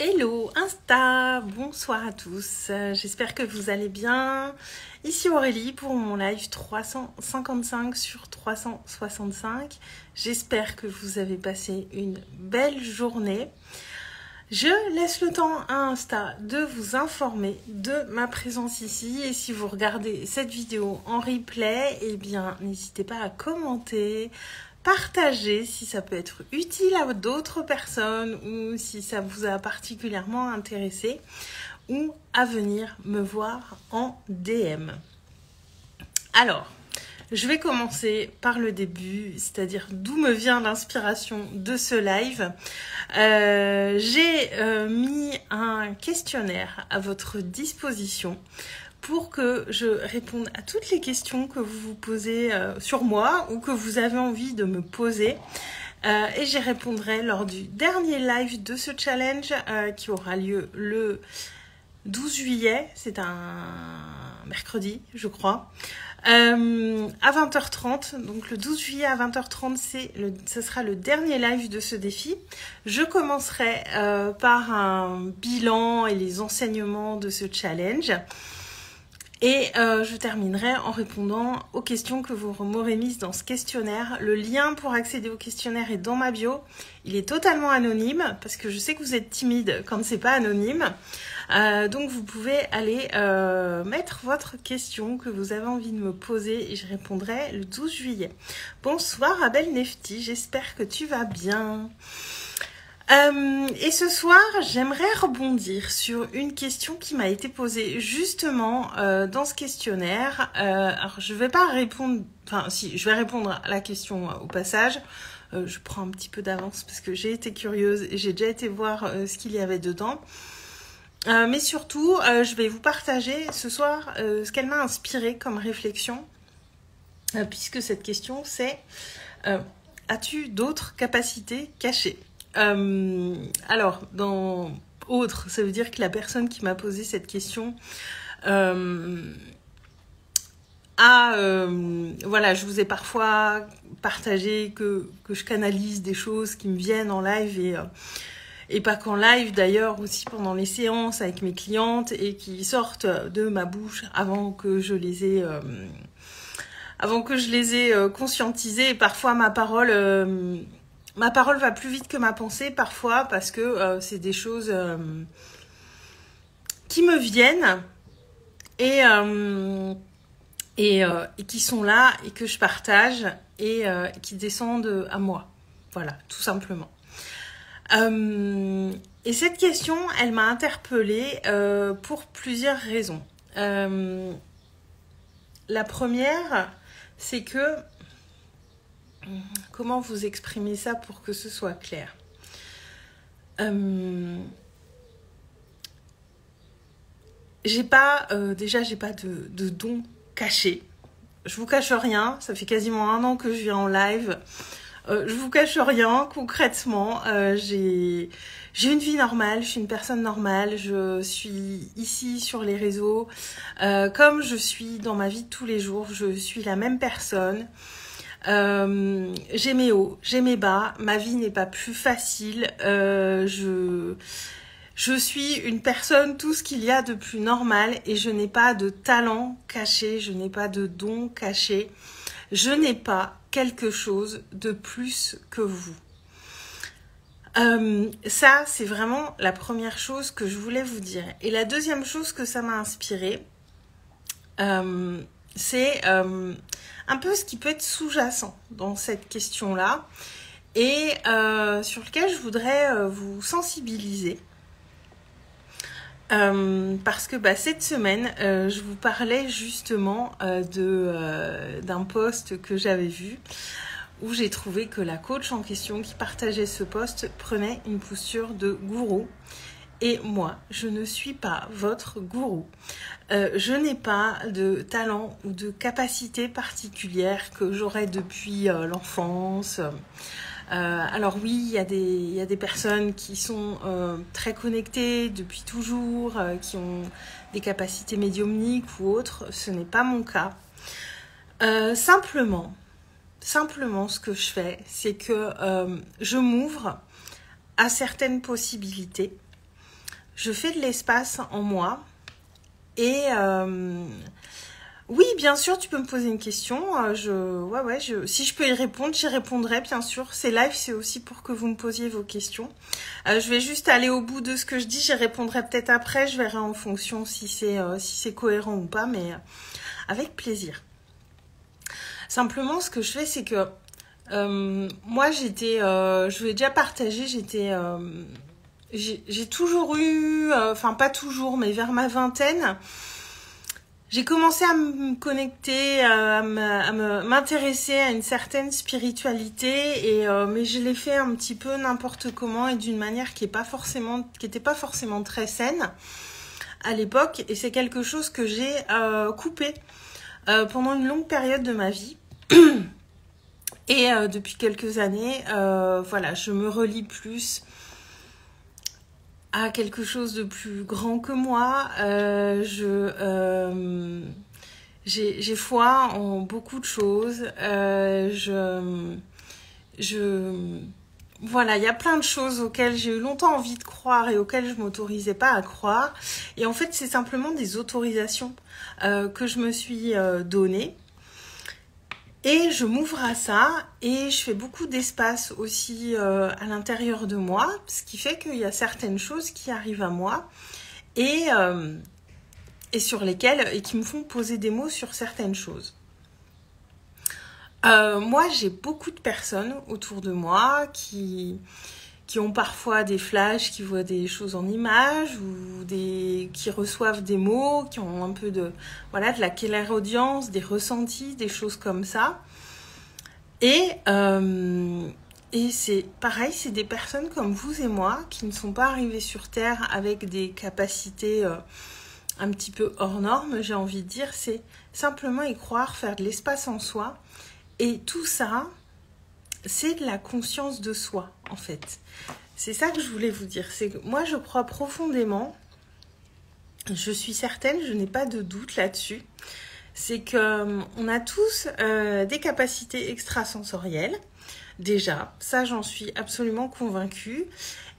Hello Insta, bonsoir à tous, j'espère que vous allez bien. Ici Aurélie pour mon live 355 sur 365. J'espère que vous avez passé une belle journée. Je laisse le temps à Insta de vous informer de ma présence ici. Et si vous regardez cette vidéo en replay, eh bien n'hésitez pas à commenter, partager si ça peut être utile à d'autres personnes ou si ça vous a particulièrement intéressé ou à venir me voir en DM. Alors, je vais commencer par le début, c'est-à-dire d'où me vient l'inspiration de ce live. J'ai mis un questionnaire à votre disposition pour que je réponde à toutes les questions que vous vous posez sur moi ou que vous avez envie de me poser. Et j'y répondrai lors du dernier live de ce challenge qui aura lieu le 12 juillet. C'est un mercredi, je crois. À 20h30, donc le 12 juillet à 20h30, ce sera le dernier live de ce défi. Je commencerai par un bilan et les enseignements de ce challenge. Et je terminerai en répondant aux questions que vous m'aurez mises dans ce questionnaire. Le lien pour accéder au questionnaire est dans ma bio. Il est totalement anonyme parce que je sais que vous êtes timide quand c'est pas anonyme. Donc vous pouvez aller mettre votre question que vous avez envie de me poser et je répondrai le 12 juillet. Bonsoir Abel Nefti, j'espère que tu vas bien. Et ce soir, j'aimerais rebondir sur une question qui m'a été posée justement dans ce questionnaire. Alors, je vais pas répondre, enfin si, je vais répondre à la question au passage. Je prends un petit peu d'avance parce que j'ai été curieuse et j'ai déjà été voir ce qu'il y avait dedans. Mais surtout, je vais vous partager ce soir ce qu'elle m'a inspiré comme réflexion, puisque cette question c'est as-tu d'autres capacités cachées ? Alors, dans autre, ça veut dire que la personne qui m'a posé cette question voilà, je vous ai parfois partagé que je canalise des choses qui me viennent en live et pas qu'en live d'ailleurs, aussi pendant les séances avec mes clientes et qui sortent de ma bouche avant que je les ai conscientisées. Et parfois ma parole va plus vite que ma pensée parfois parce que c'est des choses qui me viennent et qui sont là et que je partage et qui descendent à moi. Voilà, tout simplement. Et cette question, elle m'a interpellée pour plusieurs raisons. La première, c'est que comment vous exprimer ça pour que ce soit clair ? J'ai pas de don caché. Je vous cache rien, ça fait quasiment 1 an que je viens en live. Je vous cache rien, concrètement. J'ai une vie normale, je suis une personne normale, je suis ici sur les réseaux. Comme je suis dans ma vie de tous les jours, je suis la même personne. J'ai mes hauts, j'ai mes bas, ma vie n'est pas plus facile, je suis une personne, tout ce qu'il y a de plus normal et je n'ai pas de talent caché, je n'ai pas de don caché, je n'ai pas quelque chose de plus que vous. Ça, c'est vraiment la première chose que je voulais vous dire. Et la deuxième chose que ça m'a inspirée, c'est un peu ce qui peut être sous-jacent dans cette question-là et sur lequel je voudrais vous sensibiliser. Parce que cette semaine, je vous parlais justement d'un post que j'avais vu où j'ai trouvé que la coach en question qui partageait ce post prenait une posture de gourou. Et moi, je ne suis pas votre gourou. Je n'ai pas de talent ou de capacité particulière que j'aurais depuis l'enfance. Alors oui, il y a des personnes qui sont très connectées depuis toujours, qui ont des capacités médiumniques ou autres. Ce n'est pas mon cas. Simplement, ce que je fais, c'est que je m'ouvre à certaines possibilités je fais de l'espace en moi. Et oui, bien sûr, tu peux me poser une question. Si je peux y répondre, j'y répondrai, bien sûr. Ces lives, c'est aussi pour que vous me posiez vos questions. Je vais juste aller au bout de ce que je dis. J'y répondrai peut-être après. Je verrai en fonction si c'est cohérent ou pas, mais avec plaisir. Simplement, ce que je fais, c'est que moi, je vous l'ai déjà partagé, j'ai toujours eu, enfin pas toujours, mais vers ma vingtaine, j'ai commencé à me connecter, à m'intéresser à une certaine spiritualité, mais je l'ai fait un petit peu n'importe comment et d'une manière qui n'était pas forcément très saine à l'époque. Et c'est quelque chose que j'ai coupé pendant une longue période de ma vie. Et depuis quelques années, voilà, je me relie plus à quelque chose de plus grand que moi. J'ai foi en beaucoup de choses. Voilà, il y a plein de choses auxquelles j'ai eu longtemps envie de croire et auxquelles je m'autorisais pas à croire. Et en fait, c'est simplement des autorisations que je me suis données. Et je m'ouvre à ça et je fais beaucoup d'espace aussi à l'intérieur de moi, ce qui fait qu'il y a certaines choses qui arrivent à moi et sur lesquelles, et qui me font poser des mots sur certaines choses. Moi, j'ai beaucoup de personnes autour de moi qui ont parfois des flashs, qui voient des choses en images ou qui reçoivent des mots, qui ont un peu de la clairaudience, des ressentis, des choses comme ça. Et c'est pareil, c'est des personnes comme vous et moi qui ne sont pas arrivées sur Terre avec des capacités un petit peu hors normes, j'ai envie de dire. C'est simplement y croire, faire de l'espace en soi. Et tout ça, c'est de la conscience de soi, en fait. C'est ça que je voulais vous dire. C'est que moi, je crois profondément, je suis certaine, je n'ai pas de doute là-dessus, c'est qu'on a tous des capacités extrasensorielles. Déjà, ça, j'en suis absolument convaincue.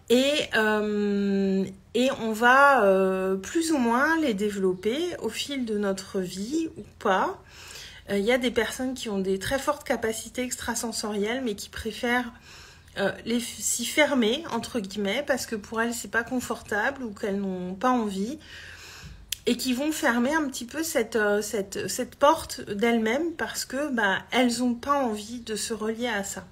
Et on va plus ou moins les développer au fil de notre vie ou pas. Il y a des personnes qui ont des très fortes capacités extrasensorielles, mais qui préfèrent s'y fermer, entre guillemets, parce que pour elles, c'est pas confortable ou qu'elles n'ont pas envie, et qui vont fermer un petit peu cette porte d'elles-mêmes parce que elles n'ont pas envie de se relier à ça.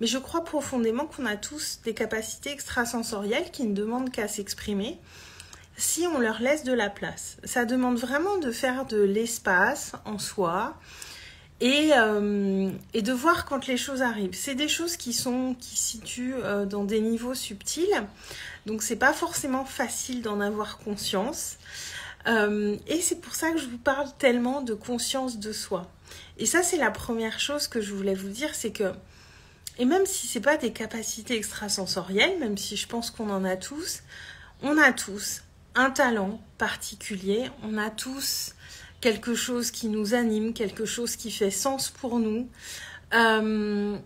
Mais je crois profondément qu'on a tous des capacités extrasensorielles qui ne demandent qu'à s'exprimer si on leur laisse de la place. Ça demande vraiment de faire de l'espace en soi et de voir quand les choses arrivent. C'est des choses qui se situent dans des niveaux subtils, donc c'est pas forcément facile d'en avoir conscience. Et c'est pour ça que je vous parle tellement de conscience de soi. Et ça, c'est la première chose que je voulais vous dire, c'est que, et même si c'est pas des capacités extrasensorielles, même si je pense qu'on en a tous, on a tous un talent particulier, on a tous quelque chose qui nous anime, quelque chose qui fait sens pour nous. En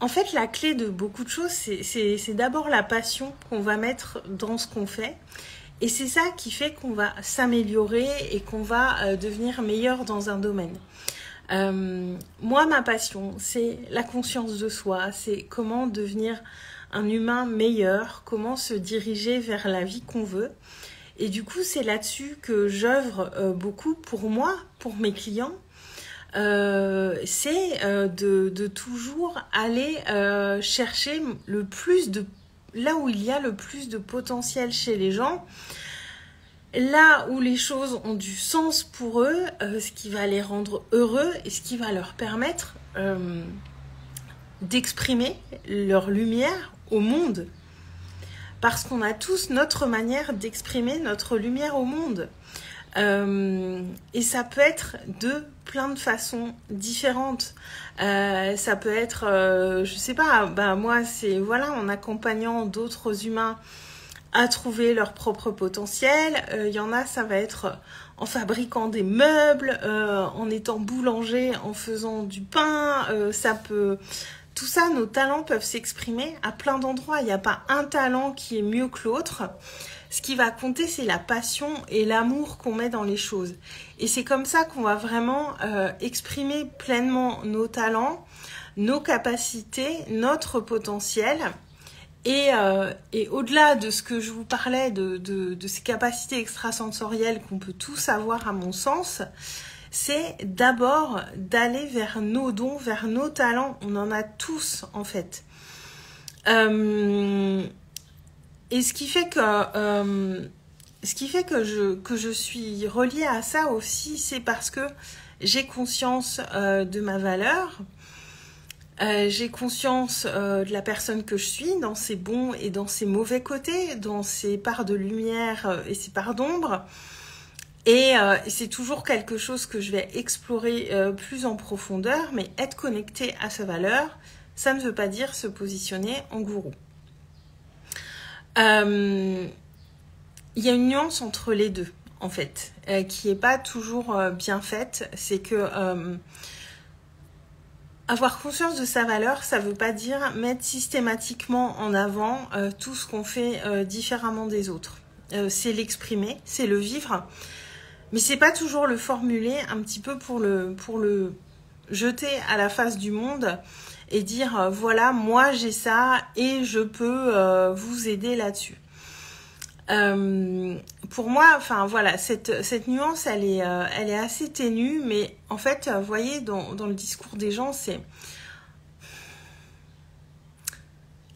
fait, la clé de beaucoup de choses, c'est d'abord la passion qu'on va mettre dans ce qu'on fait. Et c'est ça qui fait qu'on va s'améliorer et qu'on va devenir meilleur dans un domaine. Moi, ma passion, c'est la conscience de soi, c'est comment devenir un humain meilleur, comment se diriger vers la vie qu'on veut. Et du coup, c'est là-dessus que j'œuvre beaucoup pour moi, pour mes clients. C'est de toujours aller chercher là où il y a le plus de potentiel chez les gens, là où les choses ont du sens pour eux, ce qui va les rendre heureux et ce qui va leur permettre d'exprimer leur lumière au monde. Parce qu'on a tous notre manière d'exprimer notre lumière au monde. Et ça peut être de plein de façons différentes. Ça peut être, je sais pas, moi c'est en accompagnant d'autres humains à trouver leur propre potentiel. Il y en a, ça va être en fabriquant des meubles, en étant boulanger, en faisant du pain. Ça peut tout ça, nos talents peuvent s'exprimer à plein d'endroits. Il n'y a pas un talent qui est mieux que l'autre. Ce qui va compter, c'est la passion et l'amour qu'on met dans les choses. Et c'est comme ça qu'on va vraiment exprimer pleinement nos talents, nos capacités, notre potentiel. Et au-delà de ce que je vous parlais, de ces capacités extrasensorielles qu'on peut tous avoir à mon sens, c'est d'abord d'aller vers nos dons, vers nos talents. On en a tous en fait. Et ce qui fait que je suis reliée à ça aussi, c'est parce que j'ai conscience de ma valeur. J'ai conscience de la personne que je suis, dans ses bons et dans ses mauvais côtés, dans ses parts de lumière et ses parts d'ombre. Et c'est toujours quelque chose que je vais explorer plus en profondeur, mais être connecté à sa valeur, ça ne veut pas dire se positionner en gourou. Il y a une nuance entre les deux, en fait, qui n'est pas toujours bien faite. C'est que avoir conscience de sa valeur, ça ne veut pas dire mettre systématiquement en avant tout ce qu'on fait différemment des autres. C'est l'exprimer, c'est le vivre. Mais c'est pas toujours le formuler un petit peu pour le jeter à la face du monde et dire voilà, moi j'ai ça et je peux vous aider là-dessus. Pour moi, enfin voilà, cette nuance elle est assez ténue, mais en fait, vous voyez, dans le discours des gens, c'est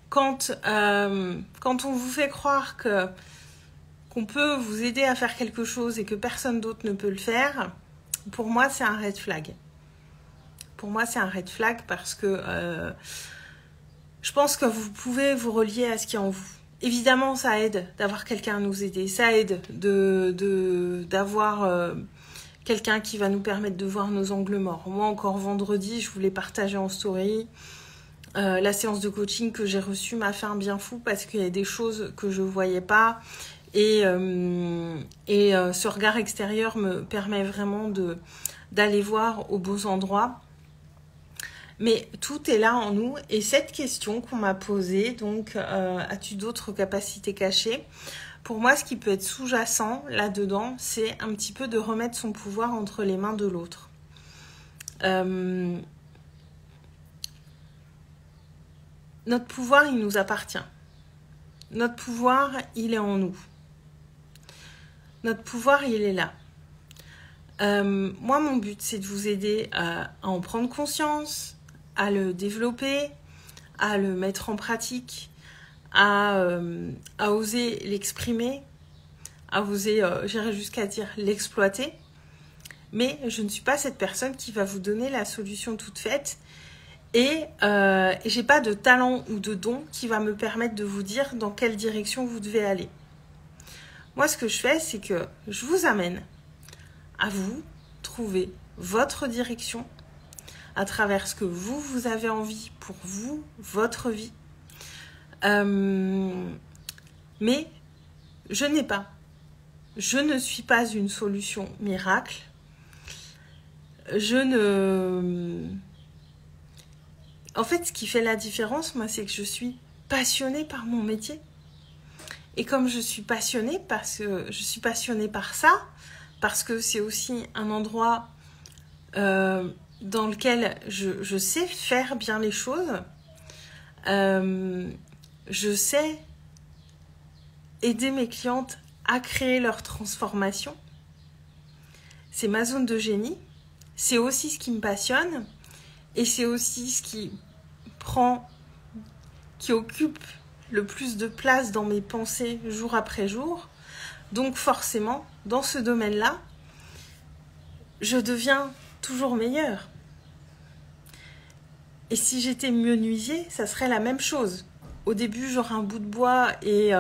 quand on vous fait croire qu'on peut vous aider à faire quelque chose et que personne d'autre ne peut le faire, pour moi, c'est un red flag. Pour moi, c'est un red flag parce que je pense que vous pouvez vous relier à ce qui est en vous. Évidemment, ça aide d'avoir quelqu'un à nous aider. Ça aide d'avoir quelqu'un qui va nous permettre de voir nos angles morts. Moi, encore vendredi, je voulais partager en story. La séance de coaching que j'ai reçue m'a fait un bien fou parce qu'il y a des choses que je ne voyais pas. Et ce regard extérieur me permet vraiment d'aller voir aux beaux endroits. Mais tout est là en nous. Et cette question qu'on m'a posée, donc, as-tu d'autres capacités cachées? Pour moi, ce qui peut être sous-jacent là-dedans, c'est un petit peu de remettre son pouvoir entre les mains de l'autre. Notre pouvoir, il nous appartient. Notre pouvoir, il est en nous. Notre pouvoir, il est là. Moi, mon but, c'est de vous aider à en prendre conscience, à le développer, à le mettre en pratique, à oser l'exprimer, à oser, j'irais jusqu'à dire, l'exploiter. Mais je ne suis pas cette personne qui va vous donner la solution toute faite. Et j'ai pas de talent ou de don qui va me permettre de vous dire dans quelle direction vous devez aller. Moi, ce que je fais, c'est que je vous amène à vous trouver votre direction à travers ce que vous avez envie pour vous, votre vie. Mais je ne suis pas une solution miracle. En fait, ce qui fait la différence, moi, c'est que je suis passionnée par mon métier. Et comme je suis passionnée, parce que je suis passionnée par ça, parce que c'est aussi un endroit dans lequel je sais faire bien les choses, je sais aider mes clientes à créer leur transformation. C'est ma zone de génie, c'est aussi ce qui me passionne et c'est aussi ce qui occupe le plus de place dans mes pensées jour après jour. Donc forcément, dans ce domaine-là, je deviens toujours meilleure. Et si j'étais menuisier, ça serait la même chose. Au début, j'aurai un bout de bois et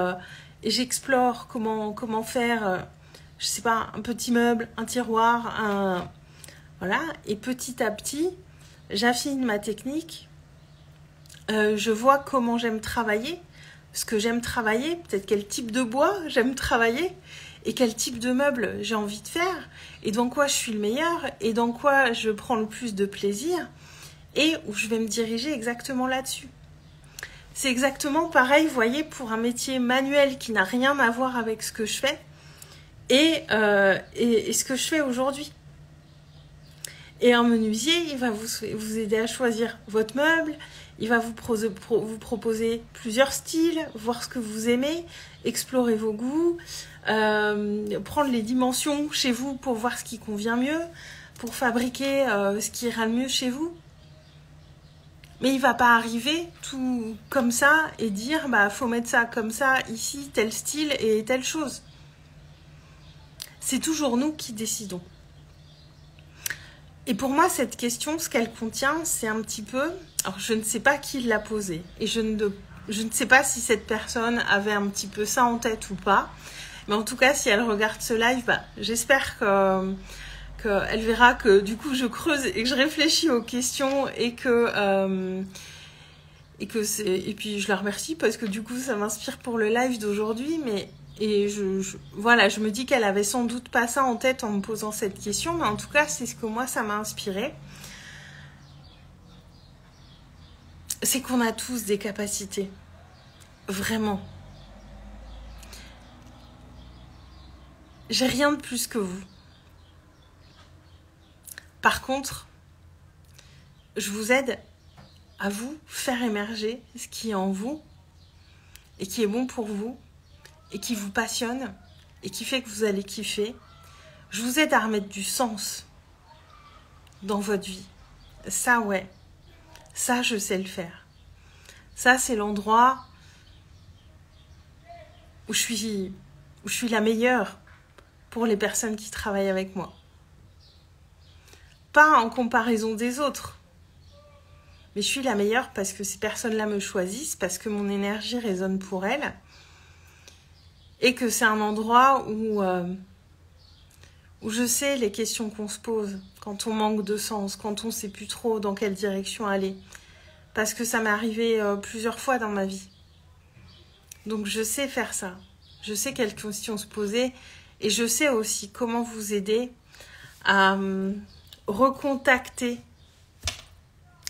j'explore comment faire, je sais pas, un petit meuble, un tiroir, voilà. Et petit à petit, j'affine ma technique. Je vois comment j'aime travailler. Ce que j'aime travailler, peut-être quel type de bois j'aime travailler et quel type de meuble j'ai envie de faire et dans quoi je suis le meilleur et dans quoi je prends le plus de plaisir. et où je vais me diriger exactement là-dessus. C'est exactement pareil, vous voyez, pour un métier manuel qui n'a rien à voir avec ce que je fais et ce que je fais aujourd'hui. Et un menuisier, il va vous aider à choisir votre meuble, il va vous proposer plusieurs styles, voir ce que vous aimez, explorer vos goûts, prendre les dimensions chez vous pour voir ce qui convient mieux, pour fabriquer ce qui ira le mieux chez vous. Mais il ne va pas arriver tout comme ça et dire bah faut mettre ça comme ça, ici, tel style et telle chose. C'est toujours nous qui décidons. Et pour moi, cette question, ce qu'elle contient, c'est un petit peu... Alors, je ne sais pas qui l'a posée. Et je ne sais pas si cette personne avait un petit peu ça en tête ou pas. Mais en tout cas, si elle regarde ce live, bah, j'espère qu'elle verra que du coup, je creuse et que je réfléchis aux questions et puis, je la remercie parce que du coup, ça m'inspire pour le live d'aujourd'hui. Et voilà, je me dis qu'elle avait sans doute pas ça en tête en me posant cette question, mais en tout cas, c'est ce que moi, ça m'a inspiré. C'est qu'on a tous des capacités. Vraiment. J'ai rien de plus que vous. Par contre, je vous aide à vous faire émerger ce qui est en vous et qui est bon pour vous et qui vous passionne et qui fait que vous allez kiffer. Je vous aide à remettre du sens dans votre vie. Ça, ouais. Ça, je sais le faire. Ça, c'est l'endroit où je suis la meilleure pour les personnes qui travaillent avec moi. Pas en comparaison des autres. Mais je suis la meilleure parce que ces personnes-là me choisissent, parce que mon énergie résonne pour elles. Et que c'est un endroit où je sais les questions qu'on se pose quand on manque de sens, quand on ne sait plus trop dans quelle direction aller. Parce que ça m'est arrivé plusieurs fois dans ma vie. Donc je sais faire ça. Je sais quelles questions se poser. Et je sais aussi comment vous aider à recontacter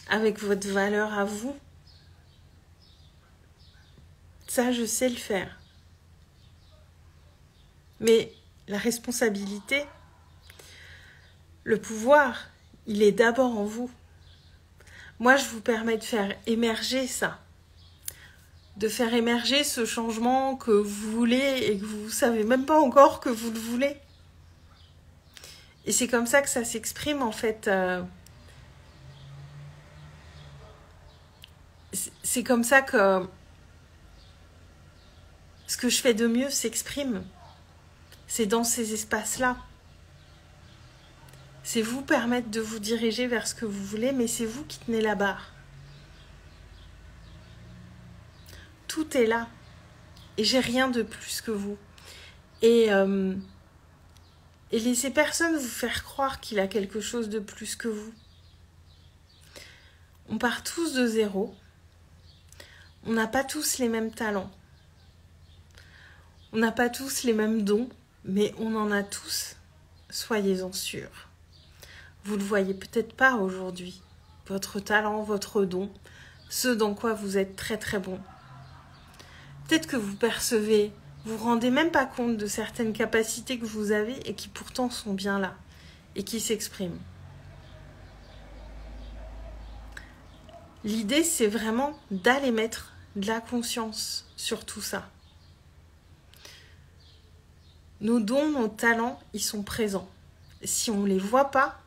avec votre valeur à vous. Ça, je sais le faire. Mais la responsabilité, le pouvoir, il est d'abord en vous. Moi, je vous permets de faire émerger ça. De faire émerger ce changement que vous voulez et que vous ne savez même pas encore que vous le voulez. Et c'est comme ça que ça s'exprime, en fait. C'est comme ça que ce que je fais de mieux s'exprime. C'est dans ces espaces-là. C'est vous permettre de vous diriger vers ce que vous voulez, mais c'est vous qui tenez la barre. Tout est là. Et j'ai rien de plus que vous. Et laissez personne vous faire croire qu'il a quelque chose de plus que vous. On part tous de zéro. On n'a pas tous les mêmes talents. On n'a pas tous les mêmes dons, mais on en a tous. Soyez-en sûrs. Vous ne le voyez peut-être pas aujourd'hui. Votre talent, votre don, ce dans quoi vous êtes très très bon. Peut-être que vous percevez, vous vous rendez même pas compte de certaines capacités que vous avez et qui pourtant sont bien là et qui s'expriment. L'idée, c'est vraiment d'aller mettre de la conscience sur tout ça. Nos dons, nos talents, ils sont présents. Si on ne les voit pas,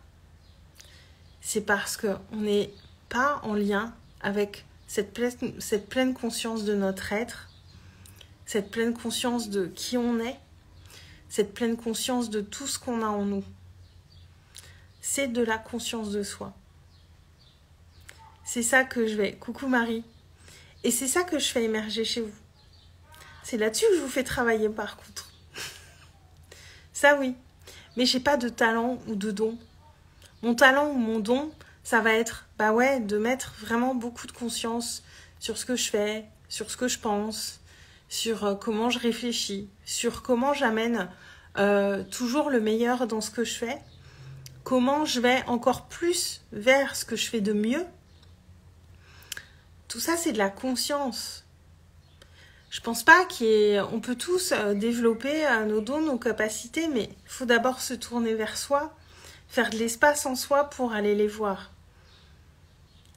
c'est parce qu'on n'est pas en lien avec cette pleine conscience de notre être, cette pleine conscience de qui on est, cette pleine conscience de tout ce qu'on a en nous. C'est de la conscience de soi. C'est ça que je vais... Coucou Marie. Et c'est ça que je fais émerger chez vous. C'est là-dessus que je vous fais travailler par contre. Ça oui. Mais j'ai pas de talent ou de don. Mon talent ou mon don, ça va être de mettre vraiment beaucoup de conscience sur ce que je fais, sur ce que je pense, sur comment je réfléchis, sur comment j'amène toujours le meilleur dans ce que je fais, comment je vais encore plus vers ce que je fais de mieux Tout ça, c'est de la conscience. Je pense pas qu'on peut tous développer nos dons, nos capacités, mais il faut d'abord se tourner vers soi, faire de l'espace en soi pour aller les voir.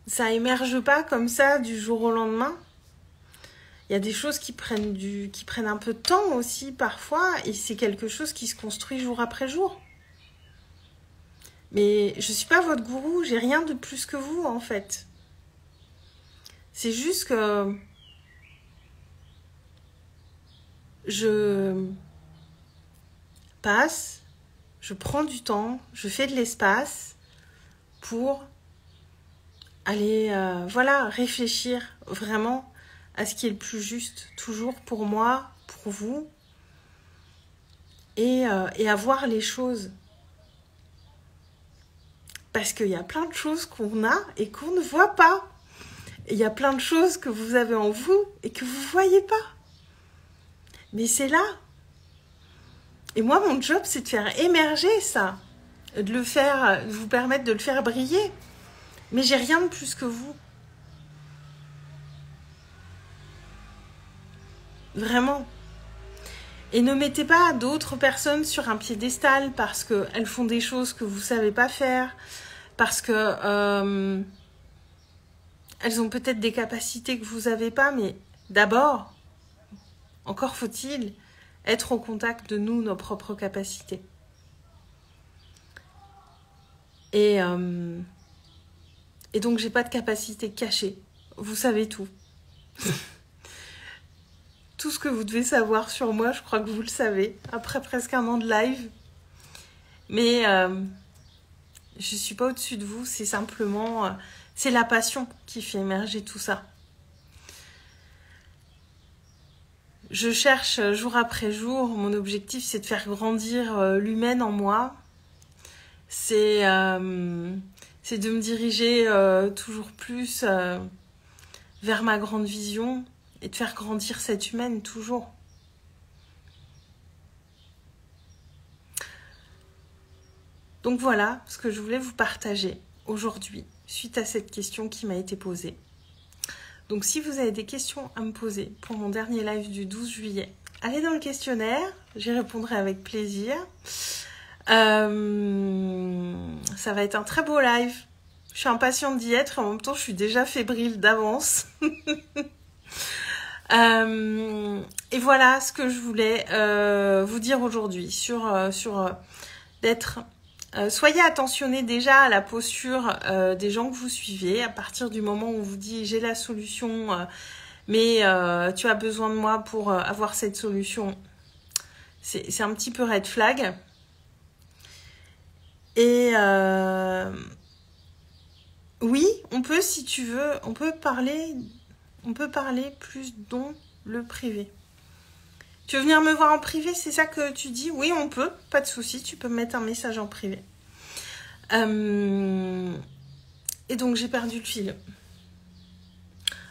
Ça émerge pas comme ça du jour au lendemain. Il y a des choses qui prennent un peu de temps aussi parfois, et c'est quelque chose qui se construit jour après jour. Mais je suis pas votre gourou, j'ai rien de plus que vous en fait. C'est juste que je passe, je prends du temps, je fais de l'espace pour aller réfléchir vraiment à ce qui est le plus juste, toujours pour moi, pour vous, et à voir les choses. Parce qu'il y a plein de choses qu'on a et qu'on ne voit pas. Et il y a plein de choses que vous avez en vous et que vous ne voyez pas. Mais c'est là. Et moi, mon job, c'est de faire émerger ça. De vous permettre de le faire briller. Mais j'ai rien de plus que vous. Vraiment. Et ne mettez pas d'autres personnes sur un piédestal parce qu'elles font des choses que vous ne savez pas faire, parce que elles ont peut-être des capacités que vous n'avez pas, mais d'abord, encore faut-il être au contact de nous, nos propres capacités. Et donc, j'ai pas de capacité cachée. Vous savez tout. Tout ce que vous devez savoir sur moi, je crois que vous le savez, après presque un an de live. Mais je ne suis pas au-dessus de vous, c'est simplement... c'est la passion qui fait émerger tout ça. Je cherche jour après jour, mon objectif c'est de faire grandir l'humaine en moi. C'est de me diriger toujours plus vers ma grande vision et de faire grandir cette humaine toujours. Donc voilà ce que je voulais vous partager aujourd'hui suite à cette question qui m'a été posée. Donc si vous avez des questions à me poser pour mon dernier live du 12 juillet, allez dans le questionnaire, j'y répondrai avec plaisir. Ça va être un très beau live. Je suis impatiente d'y être, en même temps je suis déjà fébrile d'avance. Et voilà ce que je voulais vous dire aujourd'hui sur d'être... soyez attentionnés déjà à la posture des gens que vous suivez. À partir du moment où on vous dit j'ai la solution, mais tu as besoin de moi pour avoir cette solution, c'est un petit peu red flag. Et oui, on peut, si tu veux, on peut parler plus dans le privé. Tu veux venir me voir en privé, c'est ça que tu dis? Oui, on peut, pas de souci, tu peux me mettre un message en privé. Et donc, j'ai perdu le fil.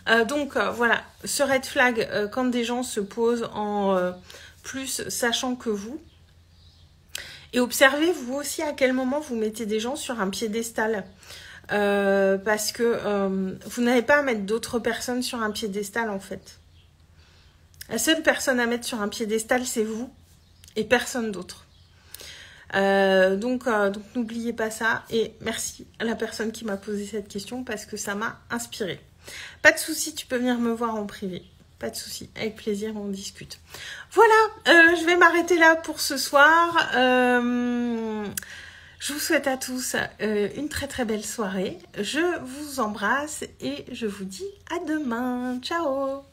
Voilà, ce red flag, quand des gens se posent en plus sachant que vous. Et observez vous aussi à quel moment vous mettez des gens sur un piédestal. Parce que vous n'avez pas à mettre d'autres personnes sur un piédestal en fait. La seule personne à mettre sur un piédestal, c'est vous et personne d'autre. Donc n'oubliez pas ça et merci à la personne qui m'a posé cette question parce que ça m'a inspirée. Pas de souci, tu peux venir me voir en privé. Pas de souci, avec plaisir, on discute. Voilà, je vais m'arrêter là pour ce soir. Je vous souhaite à tous une très très belle soirée. Je vous embrasse et je vous dis à demain. Ciao!